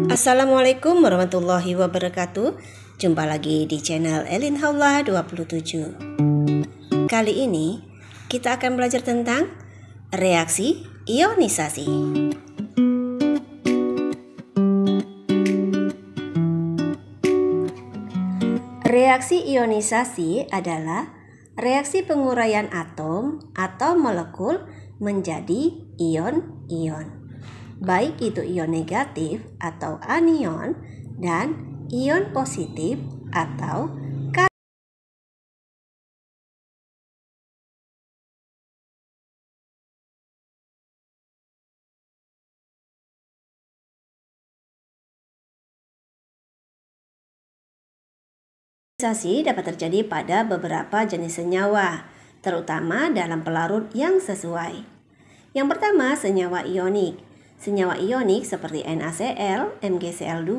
Assalamualaikum warahmatullahi wabarakatuh. Jumpa lagi di channel Elin Haula 27. Kali ini kita akan belajar tentang reaksi ionisasi. Reaksi ionisasi adalah reaksi penguraian atom atau molekul menjadi ion-ion, baik itu ion negatif atau anion dan ion positif atau kation. Ionisasi dapat terjadi pada beberapa jenis senyawa, terutama dalam pelarut yang sesuai. Yang pertama, senyawa ionik. Senyawa ionik seperti NaCl, MgCl2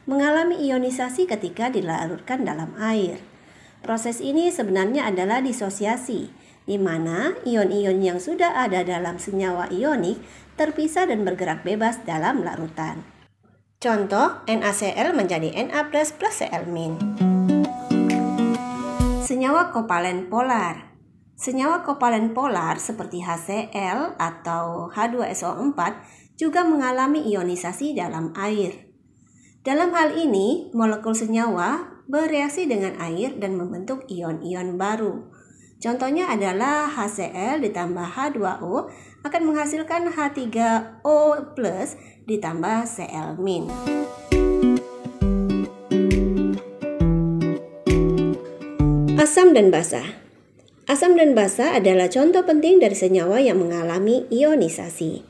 mengalami ionisasi ketika dilarutkan dalam air. Proses ini sebenarnya adalah disosiasi, di mana ion-ion yang sudah ada dalam senyawa ionik terpisah dan bergerak bebas dalam larutan. Contoh, NaCl menjadi Na++ Cl-. Senyawa kovalen polar. Senyawa kovalen polar seperti HCl atau H2SO4 juga mengalami ionisasi dalam air. Dalam hal ini, molekul senyawa bereaksi dengan air dan membentuk ion-ion baru. Contohnya adalah HCl ditambah H2O akan menghasilkan H3O+ ditambah Cl-. Asam dan basa. Asam dan basa adalah contoh penting dari senyawa yang mengalami ionisasi.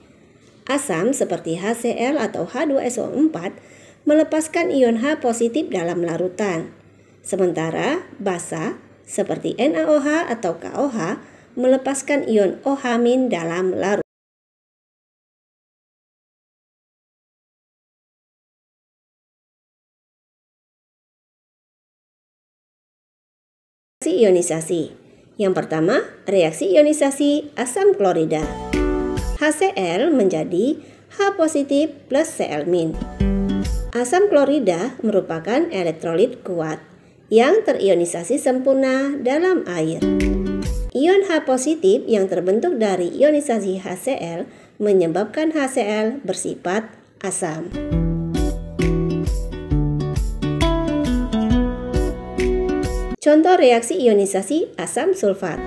Asam seperti HCl atau H2SO4 melepaskan ion H positif dalam larutan. Sementara basa seperti NaOH atau KOH melepaskan ion OH- dalam larutan. Reaksi ionisasi. Yang pertama, reaksi ionisasi asam klorida. HCl menjadi H positif plus Cl-. Asam klorida merupakan elektrolit kuat yang terionisasi sempurna dalam air. Ion H positif yang terbentuk dari ionisasi HCl menyebabkan HCl bersifat asam. Contoh reaksi ionisasi asam sulfat.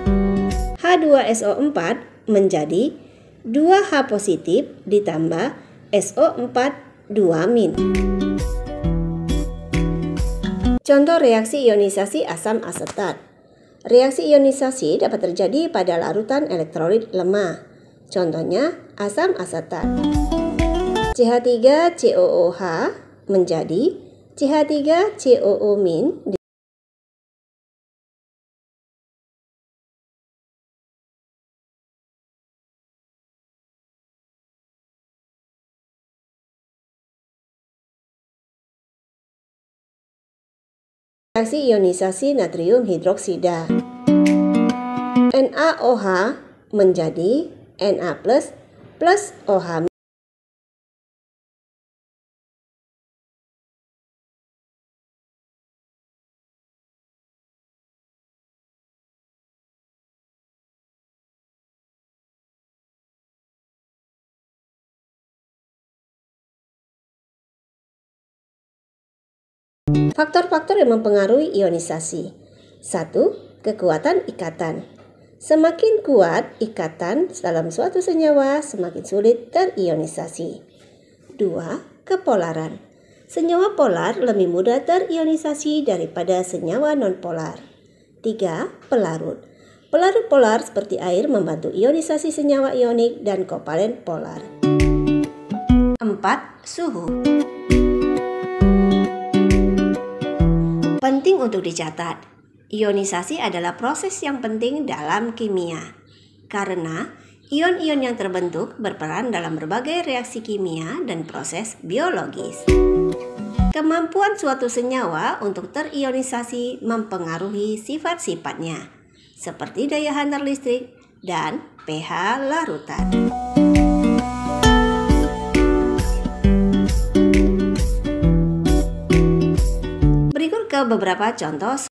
H2SO4 menjadi 2H positif ditambah SO4 2-. Contoh reaksi ionisasi asam asetat. Reaksi ionisasi dapat terjadi pada larutan elektrolit lemah. Contohnya asam asetat. CH3COOH menjadi CH3COO-. Reaksi ionisasi natrium hidroksida. NaOH menjadi Na+ plus OH-. Faktor-faktor yang mempengaruhi ionisasi. 1. Kekuatan ikatan. Semakin kuat ikatan dalam suatu senyawa, semakin sulit terionisasi. 2. Kepolaran. Senyawa polar lebih mudah terionisasi daripada senyawa nonpolar. 3. Pelarut. Pelarut polar seperti air membantu ionisasi senyawa ionik dan kovalen polar. 4. Suhu. Penting untuk dicatat, ionisasi adalah proses yang penting dalam kimia, karena ion-ion yang terbentuk berperan dalam berbagai reaksi kimia dan proses biologis. Kemampuan suatu senyawa untuk terionisasi mempengaruhi sifat-sifatnya, seperti daya hantar listrik dan pH larutan. Berikut ke beberapa contoh